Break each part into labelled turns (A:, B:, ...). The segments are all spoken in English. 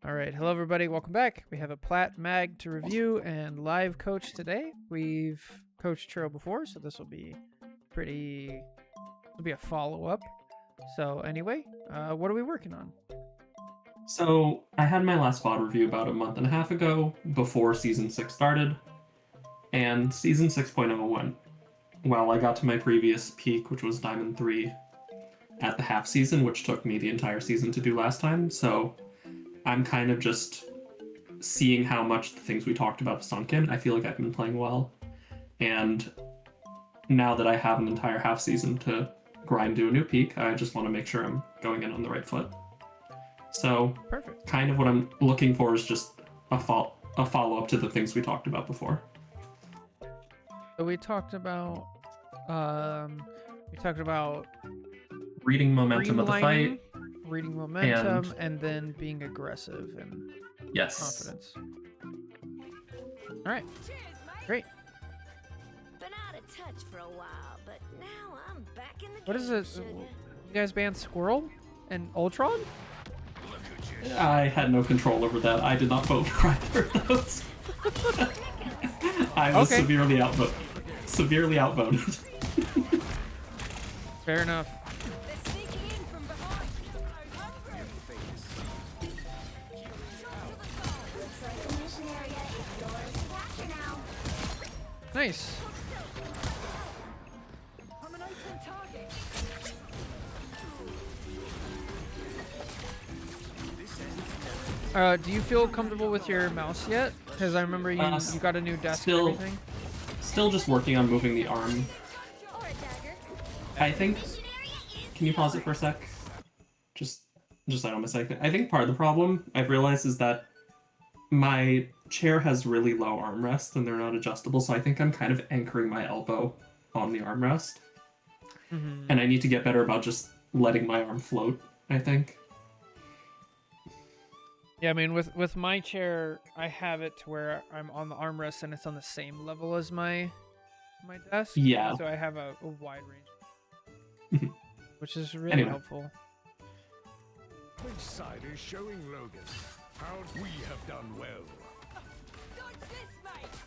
A: All right, hello everybody, welcome back. We have a Plat mag to review and live coach today. We've coached Churro before, so this will be a follow-up. So anyway, what are we working on?
B: So, I had my last VOD review about a month and a half ago, before Season 6 started, and Season 6.0 went well. I got to my previous peak, which was Diamond 3, at the half season, which took me the entire season to do last time, so I'm kind of just seeing how much the things we talked about sunk in. I feel like I've been playing well, and now that I have an entire half season to grind to a new peak, I just want to make sure I'm going in on the right foot. So,
A: Perfect.
B: kind of what I'm looking for is just a follow-up to the things we talked about before.
A: So we talked about
B: Reading momentum of the fight.
A: Reading momentum, and then being aggressive and
B: Yes.
A: confidence. All right, great.
C: Been out of touch for a while, but now I'm back in the
A: What is
C: game,
A: it?
C: sugar.
A: You guys banned Squirrel and Ultron?
B: I had no control over that. I did not vote for either of those. I was
A: Okay.
B: severely outvoted.
A: Fair enough.
C: They're sneaking in from behind.
A: Nice.
C: I'm an open target.
A: Do you feel comfortable with your mouse yet? Because I remember you got a new desk
B: still-
A: and everything.
B: Still just working on moving the arm.
C: Or a dagger.
B: I think... Can you pause it for a sec? Just hold on a second. I think part of the problem I've realized is that my chair has really low armrests and they're not adjustable, so I think I'm kind of anchoring my elbow on the armrest.
A: Mm-hmm.
B: And I need to get better about just letting my arm float, I think.
A: Yeah, I mean, with my chair, I have it to where I'm on the armrest and it's on the same level as my desk.
B: Yeah.
A: So I have a wide range,
B: Mhm.
A: which is really
B: Anyway.
A: helpful.
D: Which side is showing Logan? How we have done well.
C: Dodge this, mate.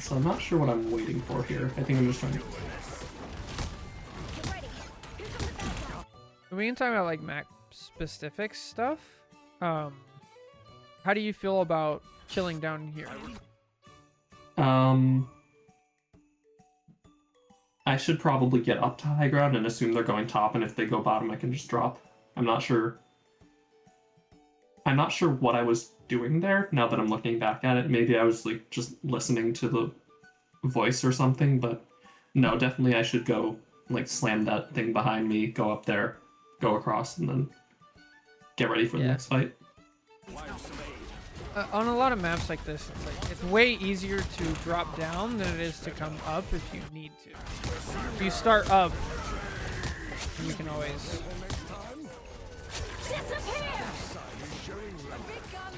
B: So I'm not sure what I'm waiting for here. I think I'm just trying to...
C: Get ready. Here comes the bad guy.
A: We can talk about like Mac specific stuff. How do you feel about chilling down here?
B: I should probably get up to high ground and assume they're going top, and if they go bottom, I can just drop. I'm not sure what I was doing there, now that I'm looking back at it. Maybe I was like just listening to the voice or something, but no, definitely I should go like slam that thing behind me, go up there, go across, and then get ready for the
A: Yeah.
B: next fight.
A: On a lot of maps like this, it's way easier to drop down than it is to come up if you need to. If you start up, you can always...
C: Disappear! A big gun, a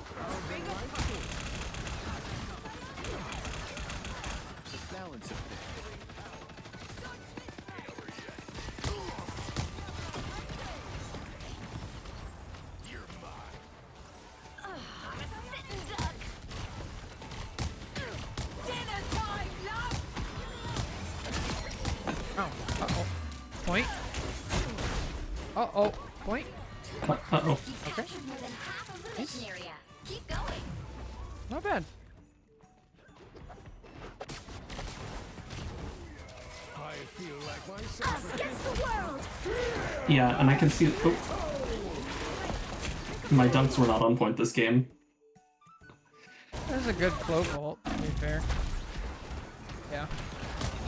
C: bigger puppy. I'm a sitting duck. Dinner time, love.
A: Oh, uh-oh. Point. Uh-oh. Point.
B: Uh-oh.
A: Okay.
C: More than half of the mission area. Keep going.
A: Not bad.
D: I feel like myself.
C: Us against the world.
B: Yeah, and I can see... Oh. My dunks were not on point this game.
A: That was a good cloak vault, to be fair. Yeah.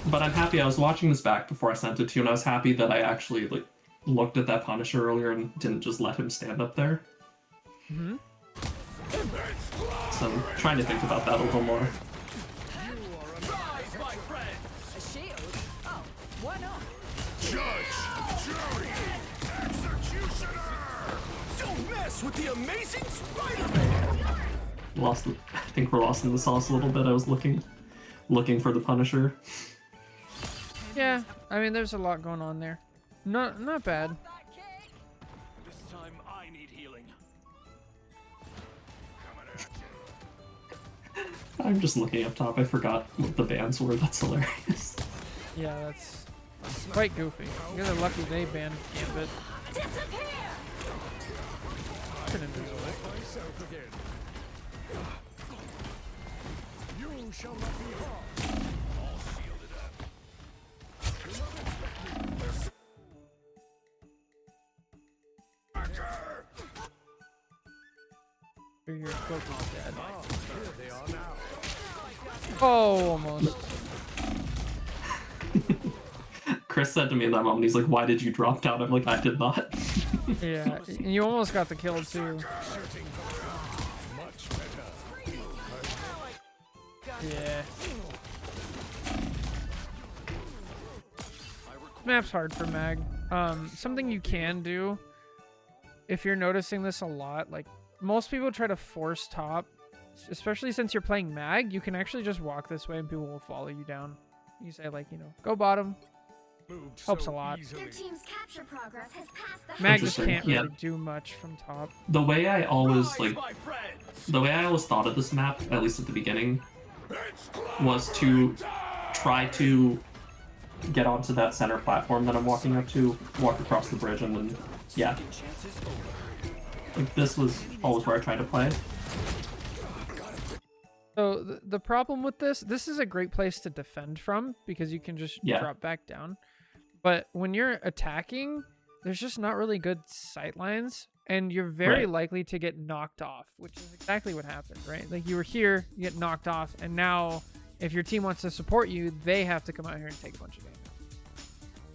B: But I'm happy I was watching this back before I sent it to you, and I was happy that I actually like looked at that Punisher earlier and didn't just let him stand up there.
A: Mm-hmm.
B: So I'm trying to think about that a little more.
C: A shield? Oh, why not?
D: Judge, jury, executioner! Don't mess with the amazing Spider-Man!
B: I think we're lost in the sauce a little bit. I was looking for the Punisher.
A: Yeah, I mean, there's a lot going on there. Not bad.
D: This time I need healing.
B: I'm just looking up top. I forgot what the bands were. That's hilarious.
A: Yeah, that's quite goofy. You're lucky they banned Gambit. Turn invisible.
D: Myself again. You shall not be harmed. All shielded up.
A: Your cloak is dead.
D: Ah, here they are now.
A: Oh, almost.
B: Chris said to me in that moment, he's like, "Why did you drop down?" I'm like, "I did not."
A: Yeah, and you almost got the kill too.
D: Shooting much better.
A: Yeah. Map's hard for Mag. Something you can do, if you're noticing this a lot, like most people try to force top, especially since you're playing Mag, you can actually just walk this way and people will follow you down. You say like, you know, go bottom.
D: Moved
A: Helps
D: so
A: a lot.
D: easily.
C: Their team's capture progress has passed the
A: Mag just
B: Interesting,
A: can't
B: yeah.
A: really do much from top.
B: The way I always like,
D: My friends.
B: the way I always thought of this map, at least at the beginning, was to try to get onto that center platform that I'm walking up to, walk across the bridge, and then yeah. Like this was always where I tried to play.
A: So the problem with this is a great place to defend from because you can just
B: Yeah.
A: drop back down. But when you're attacking, there's just not really good sight lines, and you're very
B: Right.
A: likely to get knocked off, which is exactly what happened, right? Like you were here, you get knocked off, and now if your team wants to support you, they have to come out here and take a bunch of damage.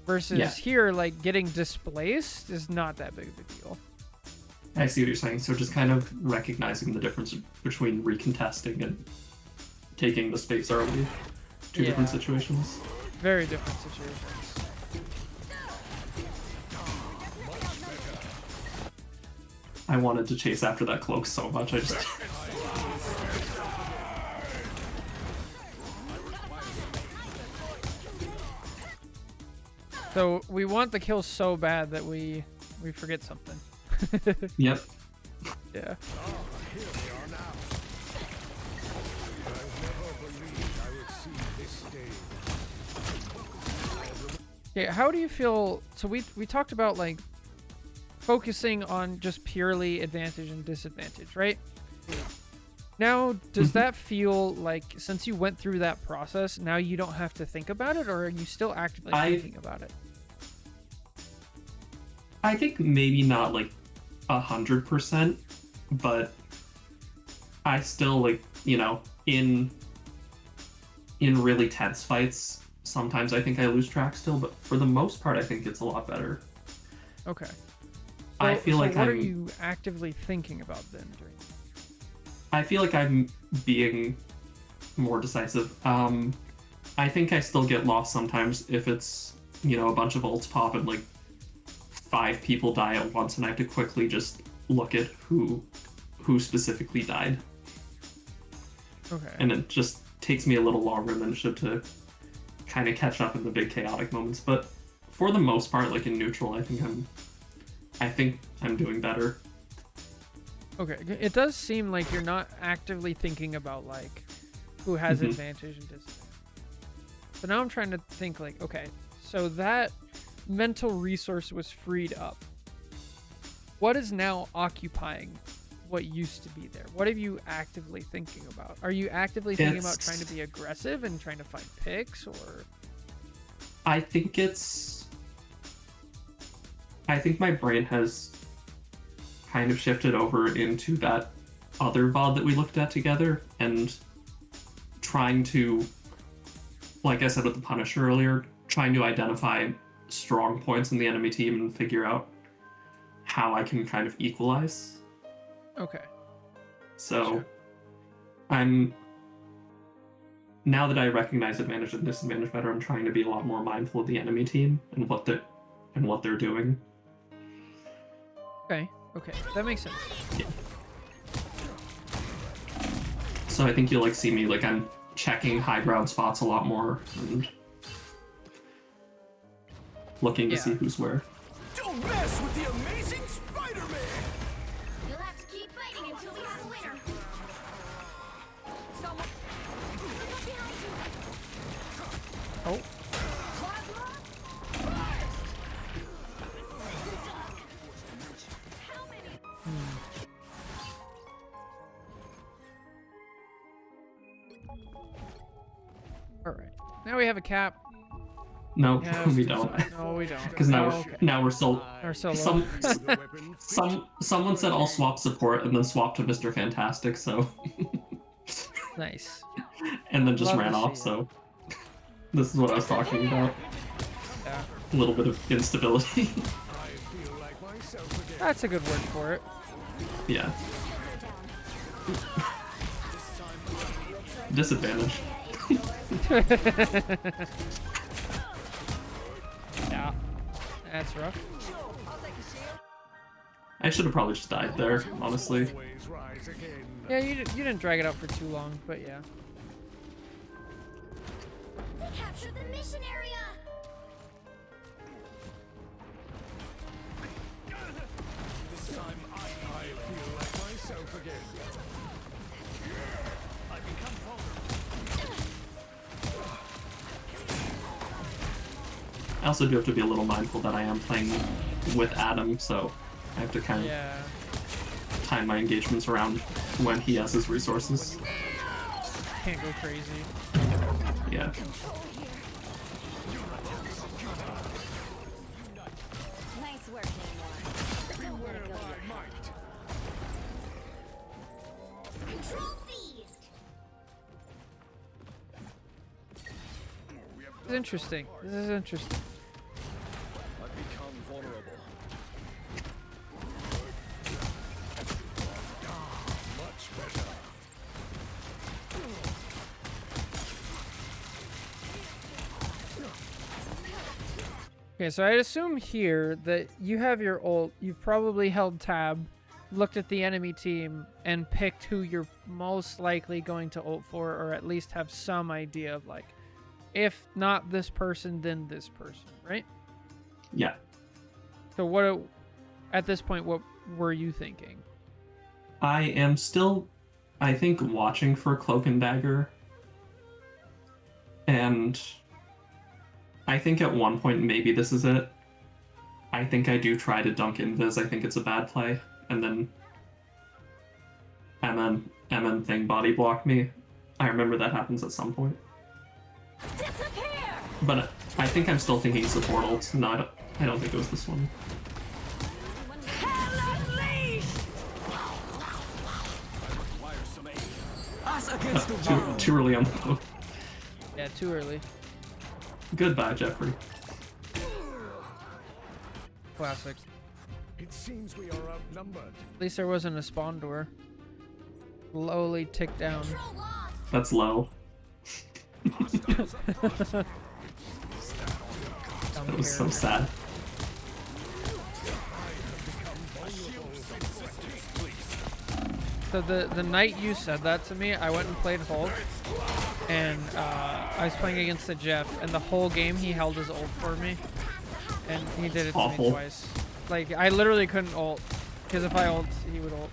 A: Versus
B: Yeah.
A: here, like getting displaced is not that big of a deal.
B: I see what you're saying. So just kind of recognizing the difference between recontesting and taking the space early. Two different
A: Yeah.
B: situations.
A: Very different situations.
B: I wanted to chase after that cloak so much. I just
A: So we want the kill so bad that we forget something.
B: Yep.
A: Yeah.
D: Here they are now. I never believed I would see this day.
A: Yeah, how do you feel? So we talked about like focusing on just purely advantage and disadvantage, right? Now, does that feel like since you went through that process, now you don't have to think about it, or are you still actively thinking about it?
B: I think maybe not like 100%, but I still like, you know, in really tense fights, sometimes I think I lose track still, but for the most part, I think it's a lot better.
A: Okay.
B: I
A: So-
B: feel
A: so
B: like
A: what are
B: I'm-
A: you actively thinking about then during?
B: I feel like I'm being more decisive. I think I still get lost sometimes if it's, you know, a bunch of ults pop and like 5 people die at once and I have to quickly just look at who specifically died.
A: Okay.
B: And it just takes me a little longer than it should to kind of catch up in the big chaotic moments. But for the most part, like in neutral, I think I'm doing better.
A: Okay. It does seem like you're not actively thinking about like who has
B: Mhm.
A: advantage and disadvantage. So now I'm trying to think like, okay, so that mental resource was freed up. What is now occupying what used to be there? What are you actively thinking about? Are you actively thinking about
B: It's-
A: trying to be aggressive and trying to find picks, or?
B: I think my brain has kind of shifted over into that other VOD that we looked at together and trying to, like I said with the Punisher earlier, trying to identify strong points in the enemy team and figure out how I can kind of equalize.
A: Okay.
B: So
A: Sure.
B: now that I recognize advantage and disadvantage better, I'm trying to be a lot more mindful of the enemy team and what they're doing.
A: Okay. Okay. That makes sense.
B: So I think you'll like see me like I'm checking high ground spots a lot more and looking to
A: Yeah.
B: see who's where.
D: Don't mess with the amazing Spider-Man!
C: You'll have to keep fighting until we have a winner. Someone. Look behind you.
A: Oh,
C: Plasma. Burst. How many?
A: all right. Now we have a cap.
B: No,
A: Have
B: we
A: to
B: don't.
A: decide- No, we don't.
B: Because now,
A: Oh, okay.
B: now we're still.
A: Or solo.
B: Someone said I'll swap support and then swap to Mr. Fantastic, so.
A: Nice.
B: And then just
A: Love
B: ran
A: to
B: off,
A: see
B: so. This is what I was talking about.
A: Yeah.
B: A little bit of instability.
D: I feel like myself again.
A: That's a good word for it.
B: Yeah. Disadvantage.
A: Yeah. That's rough.
B: I should have probably just died there, honestly.
D: Always rise again.
A: Yeah, you didn't drag it out for too long, but yeah.
C: Capture the mission area.
D: This time I feel like myself again. I become vulnerable.
B: I also do have to be a little mindful that I am playing with Adam, so I have to kind of
A: Yeah.
B: time my engagements around when he has his resources.
A: Can't go crazy.
B: Yeah.
C: Nice work, Namor. Don't let it go to your head.
D: Might.
C: Control seized.
A: This is interesting. This is interesting.
D: I become vulnerable. Much better.
A: Okay, so I'd assume here that you have your ult, you've probably held tab, looked at the enemy team, and picked who you're most likely going to ult for, or at least have some idea of, like, if not this person, then this person, right?
B: Yeah.
A: So what, at this point, what were you thinking?
B: I am still, I think, watching for Cloak and Dagger. And I think at one point maybe this is it. I think I do try to dunk Invis. I think it's a bad play. And then MN thing body block me. I remember that happens at some point.
C: Disappear.
B: But I think I'm still thinking support ult. No, I don't think it was this one.
C: Hell unleashed.
E: Us against the world.
B: Too early on the boat.
A: Yeah, too early.
B: Goodbye, Jeffrey.
A: Classic.
D: It seems we are outnumbered.
A: At least there wasn't a spawn door. Slowly tick down.
C: Control lost.
B: That's low. That was so sad.
A: So the night you said that to me, I went and played Hulk, and I was playing against the Jeff, and the whole game he held his ult for me, and he did it to me
B: Awful.
A: twice. Like, I literally couldn't ult, because if I ult, he would ult.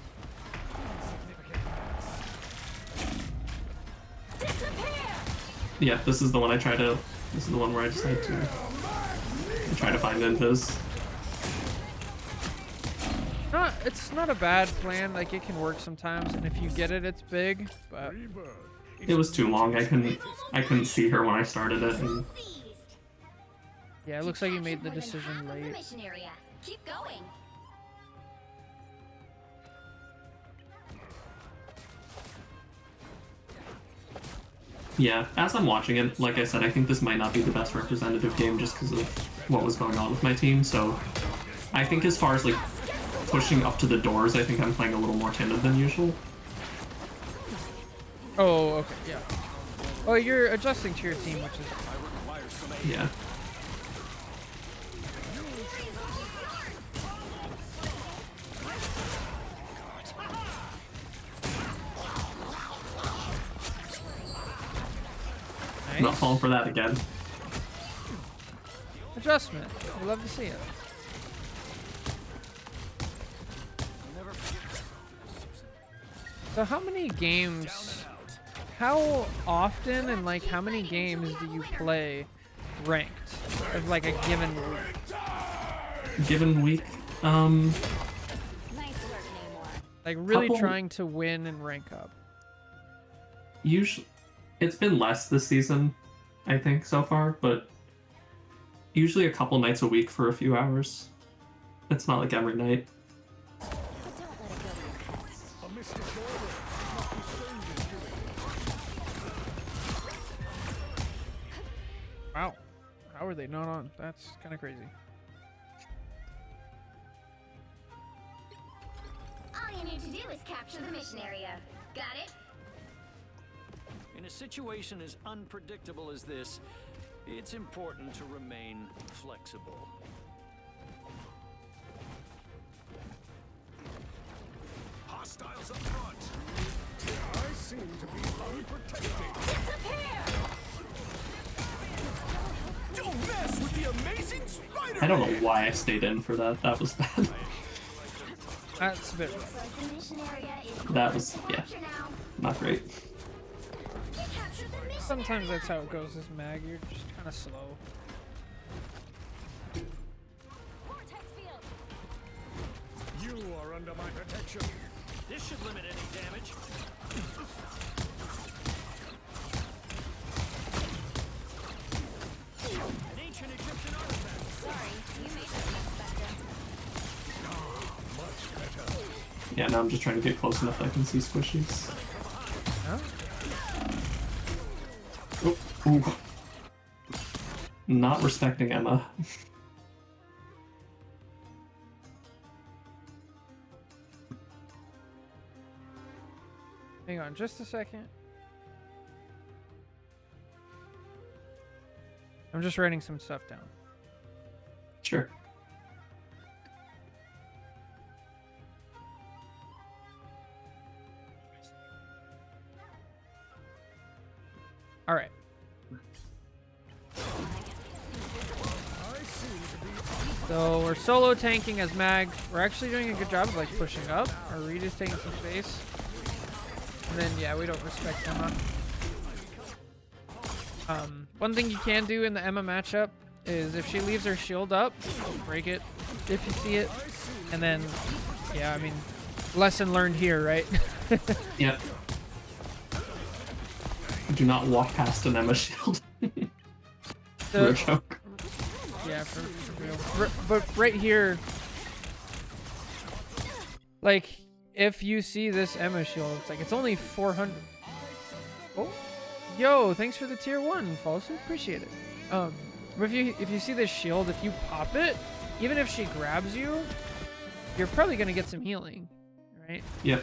B: Yeah, this is the one I try to. This is the one where I decide to try to find Invis.
A: It's not a bad plan. Like, it can work sometimes, and if you get it, it's big. But
D: Rebirth.
B: It was too long. I couldn't see her when I started it. And
C: Seized.
A: yeah, it looks like you made the
C: Captured more than
A: decision
C: half of the
A: late.
C: mission area. Keep going.
B: yeah, as I'm watching it, like I said, I think this might not be the best representative game just because of what was going on with my team. So I think as far as like pushing up to the doors, I think I'm playing a little more timid than usual.
A: Oh, okay, yeah. Oh, you're adjusting to your team, which is
B: Yeah.
A: nice.
B: Not falling for that again.
A: adjustment. We love to see it. So how many games, how often and like how many games do you play ranked of like a given week?
B: Given week,
C: Nice work, Namor.
A: Like really
B: Couple-
A: trying to win and rank up.
B: usually it's been less this season, I think, so far, but usually a couple nights a week for a few hours. It's not like every night.
C: But don't let it go to your head.
D: A mystic order must be strangers doing.
A: Wow. How are they not on? That's kind of crazy.
C: All you need to do is capture the mission area. Got it?
E: In a situation as unpredictable as this, it's important to remain flexible.
D: Hostiles up front. I seem to be unprotected. Don't mess with the amazing Spider-Man!
B: I don't know why I stayed in for that. That was bad.
A: That's a bit rough.
C: Looks like the mission area is
B: That was, yeah,
C: capture now.
B: not great.
C: You captured the mission
A: Sometimes
C: area.
A: that's how it goes as Mag. You're just kind of slow.
C: Vortex field.
D: You are under my protection.
E: This should limit any damage. An ancient Egyptian artifact.
C: Sorry, you made this mess better.
D: Much better.
B: Yeah, now I'm just trying to get close enough that I can see squishies.
A: Huh?
B: Oh, ooh. Not respecting Emma.
A: Hang on just a second. I'm just writing some stuff down.
B: Sure.
A: All right.
D: I seem to be
A: So we're solo tanking as Mag. We're actually doing a good job of like pushing up. Our Reed is taking some space. And then yeah, we don't respect Emma. One thing you can do in the Emma matchup is if she leaves her shield up, break it if you see it. And then yeah, I mean, lesson learned here, right?
B: Yep. Do not walk past an Emma shield. For a joke.
A: Yeah, for real. But right here, like, if you see this Emma shield, it's like, it's only 400. Oh, yo, thanks for the tier 1, Falso. Appreciate it. But if you see this shield, if you pop it, even if she grabs you, you're probably gonna get some healing, right?
B: Yep.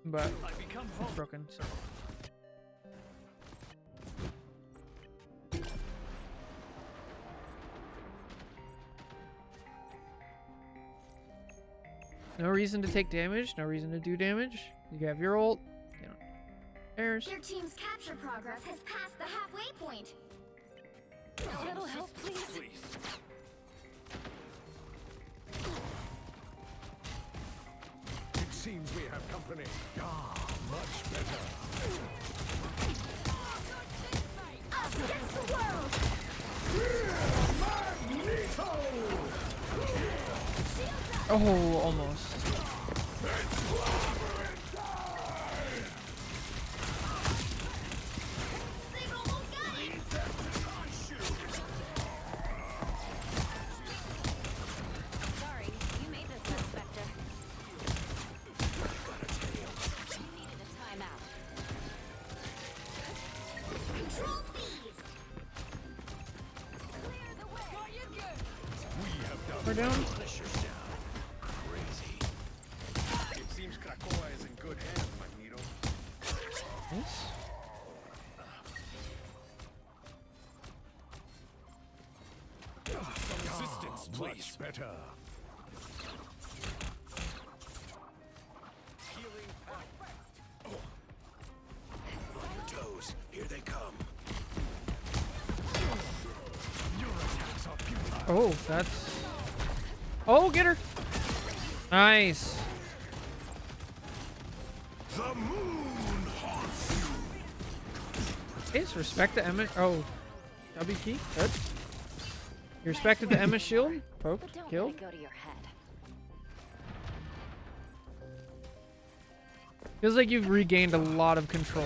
A: But
E: I become
A: it's
E: vulnerable.
A: broken, so. No reason to take damage, no reason to do damage. You have your ult, you know, airs.
C: Your team's capture progress has passed the halfway point. A little help, please.
E: Please.
D: It seems we have company. Ah, much better.
C: Us against the world.
A: Oh, almost.
C: They've almost got it. Sorry, you made this mess, Spectre. You needed a timeout. Control C's. Clear the way.
D: We have done.
A: We're down.
D: It seems Krakoa is in good hands, Magneto.
A: Yes.
D: Resistance, please. Much better. Healing out. On your toes. Here they come. Your attacks are
A: Oh, that's... Oh, get her! Nice.
D: The moon haunts you.
A: Ace, respect the Emma. Oh, W key. Good. You respected the Emma shield. Poked.
C: But don't
A: Killed.
C: let it go to your head.
A: Feels like you've regained a lot of control.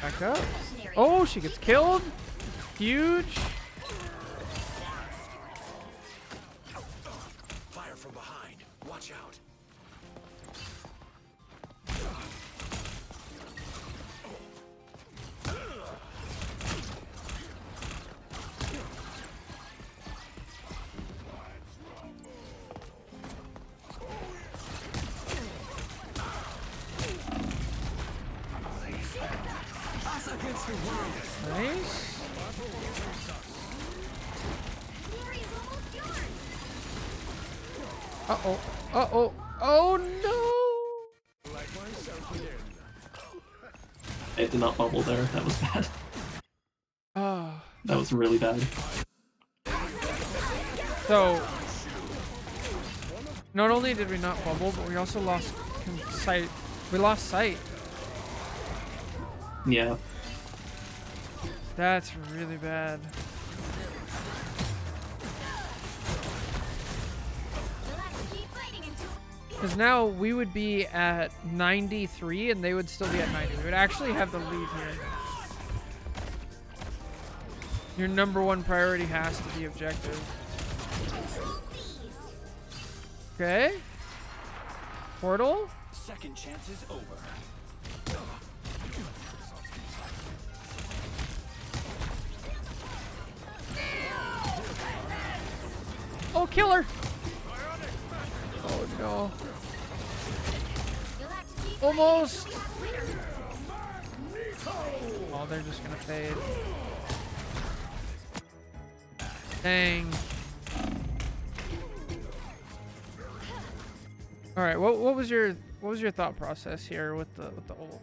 A: Back up. Oh, she gets killed. Huge.
D: Fire from behind. Watch out.
A: Nice.
C: Glory's almost yours.
A: Uh-oh. Uh-oh. Oh, no.
D: Like myself again.
B: I did not bubble there. That was bad.
A: Oh.
B: That was really bad.
A: So, not only did we not bubble, but we also lost sight. We lost sight.
B: Yeah.
A: That's really bad.
C: You'll have to keep fighting until
A: Because now we would be at 93 and they would still be at 90. We would actually have the lead here. Your number one priority has to be objective. Okay. Portal.
E: Second chance is over.
A: Oh, kill her. Oh, no.
C: you'll have to keep
A: Almost. Oh, they're just gonna fade. Dang. All right. What was your thought process here with the ult?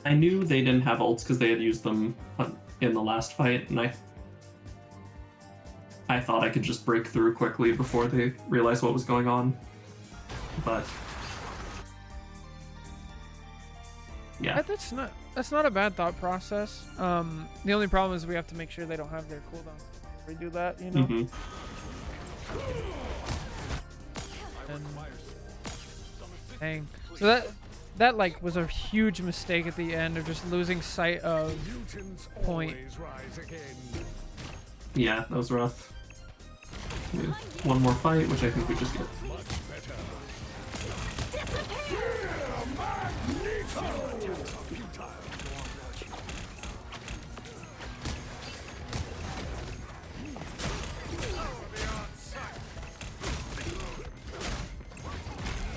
B: I knew they didn't have ults because they had used them in the last fight, and I thought I could just break through quickly before they realized what was going on. But yeah,
A: That's not a bad thought process. The only problem is we have to make sure they don't have their cooldown. We do that, you know.
B: hmm
A: And, dang. So that like was a huge mistake at the end of just losing sight of
D: Mutants
A: point.
D: always rise again.
B: yeah, that was rough. We have one more fight, which I think we just get.
D: Much better.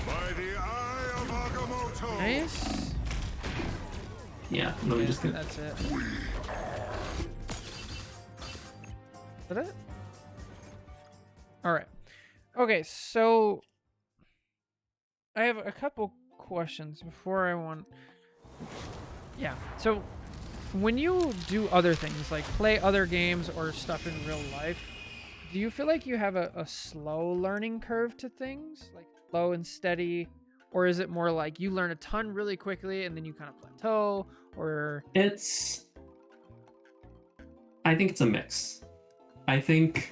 D: By the eye of Agamotto.
A: Nice.
B: Yeah, and then we just get.
A: That's it. Is that it? All right. Okay, so I have a couple questions before I want. Yeah. So when you do other things like play other games or stuff in real life, do you feel like you have a slow learning curve to things, like slow and steady, or is it more like you learn a ton really quickly and then you kind of plateau, or
B: I think it's a mix. I think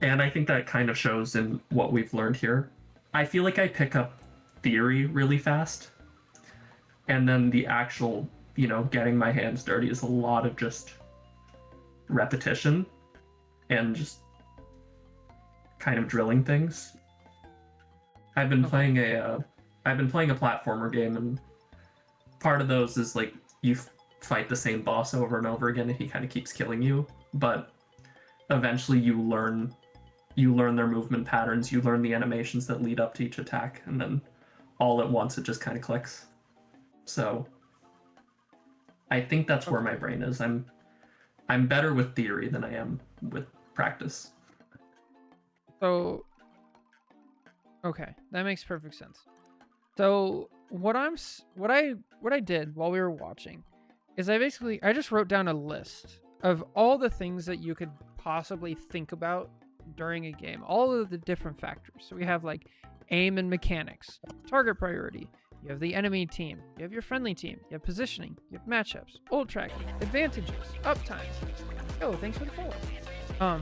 B: that kind of shows in what we've learned here. I feel like I pick up theory really fast, and then the actual, getting my hands dirty is a lot of just repetition and just kind of drilling things. I've been playing a platformer game, and part of those is like you fight the same boss over and over again, and he kind of keeps killing you, but eventually you learn their movement patterns, you learn the animations that lead up to each attack, and then all at once it just kind of clicks. So I think that's where my brain is. I'm better with theory than I am with practice.
A: so okay, that makes perfect sense. So what I did while we were watching is I just wrote down a list of all the things that you could possibly think about during a game, all of the different factors. So we have like aim and mechanics, target priority, you have the enemy team, you have your friendly team, you have positioning, you have matchups, ult tracking, advantages, uptime. Oh, thanks for the follow.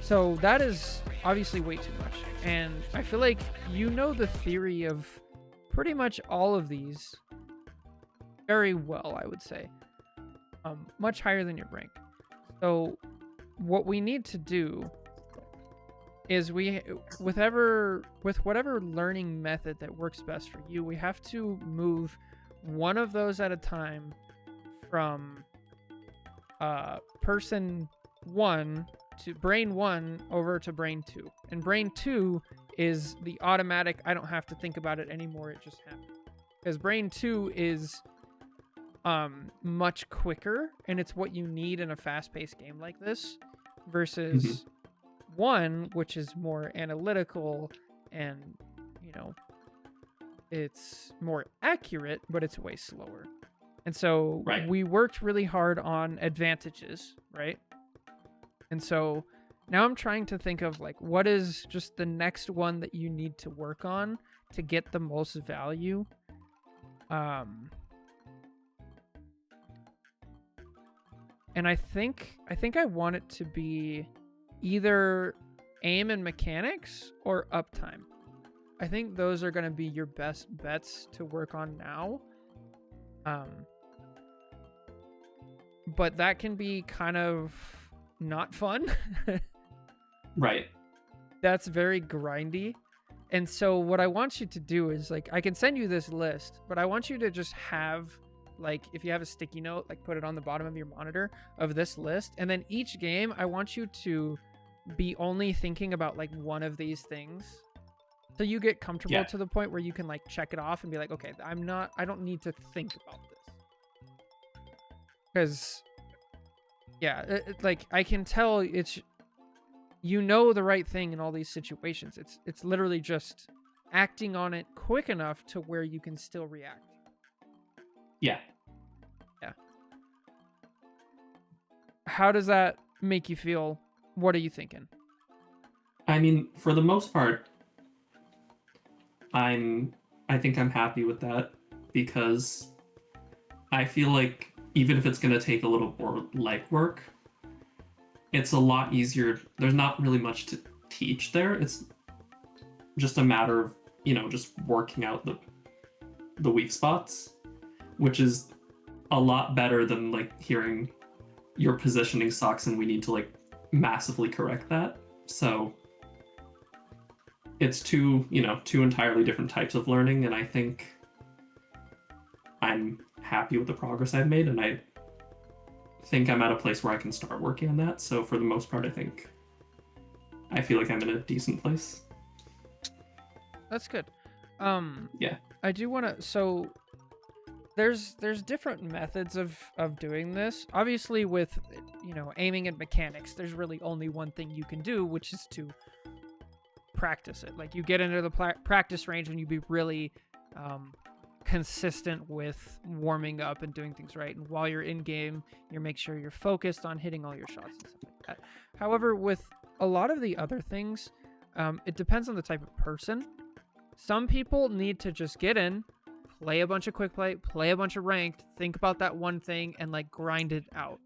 A: So that is obviously way too much. And I feel like you know the theory of pretty much all of these very well, I would say. Much higher than your rank. So what we need to do is with whatever learning method that works best for you, we have to move one of those at a time from person 1 to brain 1 over to brain 2. And brain 2 is the automatic, I don't have to think about it anymore, it just happens. Because brain 2 is much quicker, and it's what you need in a fast-paced game like this, versus 1, which is more analytical and, you know, it's more accurate, but it's way slower. And so we worked really hard on advantages, right? And so now I'm trying to think of like, what is just the next one that you need to work on to get the most value? And I think I want it to be either aim and mechanics or uptime. I think those are going to be your best bets to work on now. But that can be kind of not fun.
B: Right.
A: That's very grindy. And so what I want you to do is, like, I can send you this list, but I want you to just have, like, if you have a sticky note, like, put it on the bottom of your monitor of this list. And then each game, I want you to be only thinking about, like, one of these things. So you get comfortable to the point where you can, like, check it off and be like, okay, I don't need to think about this. Because, yeah, like, I can tell it's, you know, the right thing in all these situations. It's literally just acting on it quick enough to where you can still react.
B: Yeah.
A: Yeah. How does that make you feel? What are you thinking?
B: I mean, for the most part, I think I'm happy with that, because I feel like even if it's going to take a little more legwork, it's a lot easier. There's not really much to teach there. It's just a matter of, you know, just working out the weak spots, which is a lot better than, like, hearing your positioning sucks and we need to, like, massively correct that. So it's two entirely different types of learning, and I think I'm happy with the progress I've made, and I think I'm at a place where I can start working on that. So for the most part, I feel like I'm in a decent place.
A: That's good.
B: Yeah.
A: I do want to, so there's different methods of doing this. Obviously with, you know, aiming at mechanics, there's really only one thing you can do, which is to practice it. Like, you get into the practice range and you be really consistent with warming up and doing things right. And while you're in game, you make sure you're focused on hitting all your shots and stuff like that. However, with a lot of the other things, it depends on the type of person. Some people need to just get in, play a bunch of quick play a bunch of ranked, think about that one thing, and, like, grind it out.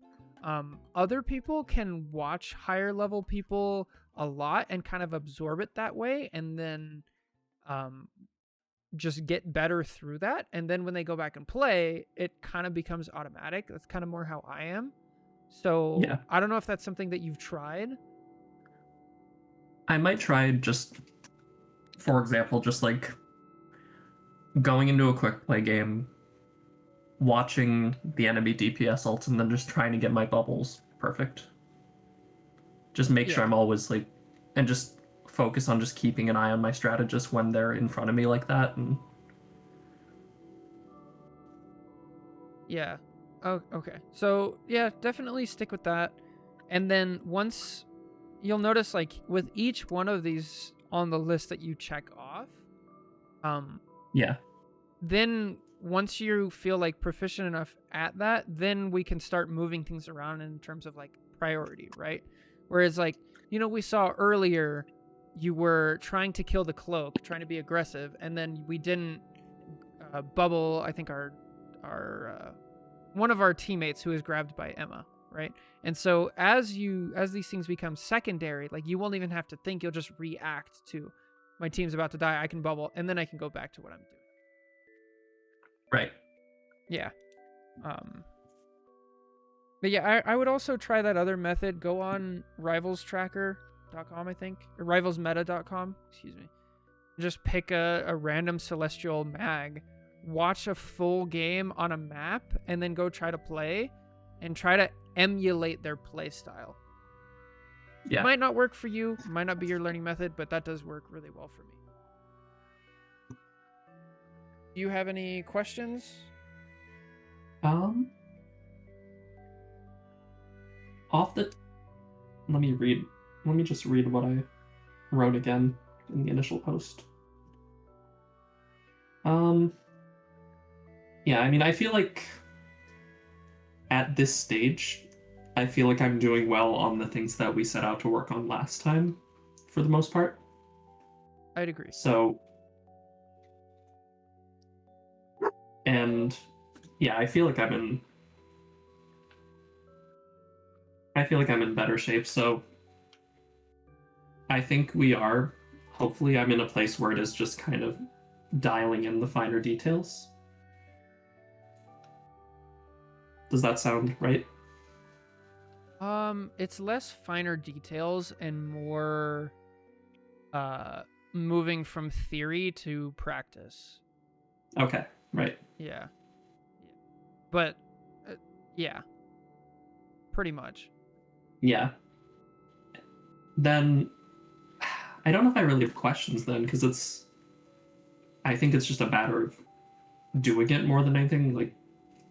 A: Other people can watch higher level people a lot and kind of absorb it that way, and then just get better through that. And then when they go back and play, it kind of becomes automatic. That's kind of more how I am. So yeah. I don't know if that's something that you've tried.
B: I might try, just for example, just like going into a quick play game, watching the enemy DPS ult, and then just trying to get my bubbles perfect. Just make sure I'm always, like, and just focus on just keeping an eye on my strategist when they're in front of me like that. And
A: yeah. Oh, okay. So yeah, definitely stick with that. And then once you'll notice, like, with each one of these on the list that you check off, then once you feel like proficient enough at that, then we can start moving things around in terms of like priority, right? Whereas like, we saw earlier you were trying to kill the cloak, trying to be aggressive, and then we didn't bubble, I think our one of our teammates who was grabbed by Emma, right? And so as these things become secondary, like you won't even have to think, you'll just react to my team's about to die, I can bubble, and then I can go back to what I'm doing.
B: Right.
A: Yeah. But yeah, I would also try that other method. Go on rivalstracker.com, I think, or rivalsmeta.com, excuse me. Just pick a random celestial mag, watch a full game on a map, and then go try to play and try to emulate their play style.
B: Yeah.
A: It might not work for you, might not be your learning method, but that does work really well for me. Do you have any questions?
B: Let me just read what I wrote again in the initial post. Yeah, I mean, I feel like at this stage, I feel like I'm doing well on the things that we set out to work on last time, for the most part.
A: I'd agree.
B: So, and yeah, I feel like I'm in better shape. So I think we are. Hopefully, I'm in a place where it is just kind of dialing in the finer details. Does that sound right?
A: It's less finer details and more moving from theory to practice.
B: Okay, right.
A: Yeah. But yeah. Pretty much.
B: Yeah. Then I don't know if I really have questions then, because I think it's just a matter of doing it more than anything. Like,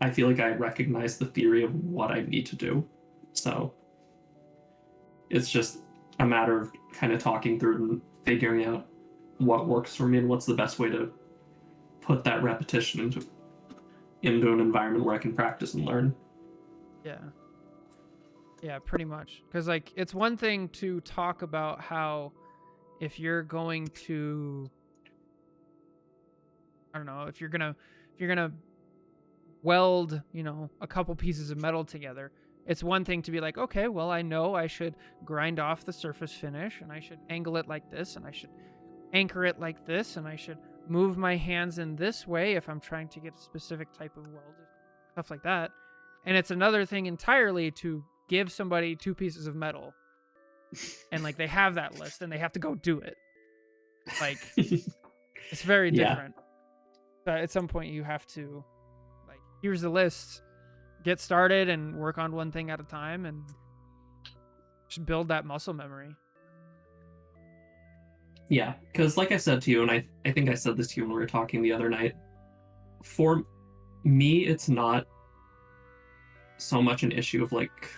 B: I feel like I recognize the theory of what I need to do. So it's just a matter of kind of talking through and figuring out what works for me and what's the best way to put that repetition into an environment where I can practice and learn.
A: Yeah. Yeah, pretty much. Because like it's one thing to talk about how if you're going to, I don't know, if you're gonna weld, a couple pieces of metal together, it's one thing to be like, okay, well, I know I should grind off the surface finish, and I should angle it like this, and I should anchor it like this, and I should move my hands in this way if I'm trying to get a specific type of weld, stuff like that. And it's another thing entirely to give somebody 2 pieces of metal and like they have that list and they have to go do it. Like it's very different. But at some point you have to like, here's the list, get started and work on one thing at a time and just build that muscle memory.
B: Yeah, because like I said to you, and I think I said this to you when we were talking the other night, for me, it's not so much an issue of like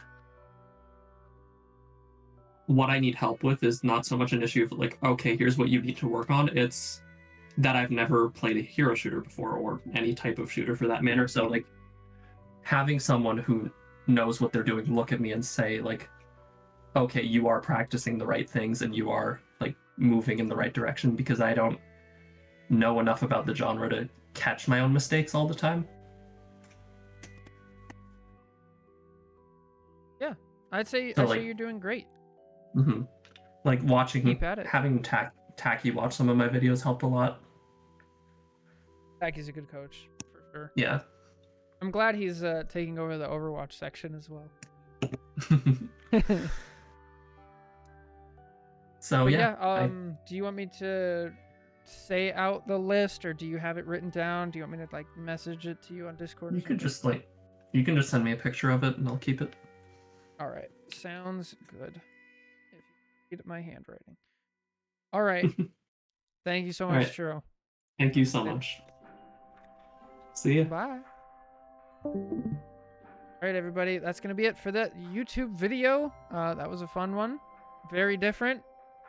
B: what I need help with is not so much an issue of like, okay, here's what you need to work on. It's that I've never played a hero shooter before or any type of shooter for that matter. So like having someone who knows what they're doing look at me and say like, okay, you are practicing the right things and you are like moving in the right direction, because I don't know enough about the genre to catch my own mistakes all the time.
A: Yeah, I'd say you're doing great.
B: Mm-hmm. Like watching,
A: keep at it.
B: Having Tacky watch some of my videos helped a lot.
A: Tacky's a good coach, for sure.
B: Yeah.
A: I'm glad he's taking over the Overwatch section as well.
B: So
A: but
B: yeah.
A: Do you want me to say out the list, or do you have it written down? Do you want me to like message it to you on Discord?
B: You can just send me a picture of it and I'll keep it.
A: All right, sounds good. If you read my handwriting. All right. Thank you so much,
B: right.
A: Churro.
B: Thank you so much. See ya.
A: Bye. All right, everybody. That's going to be it for that YouTube video. That was a fun one. Very different.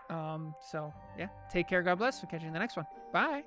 A: So, yeah. Take care. God bless. We'll catch you in the next one. Bye.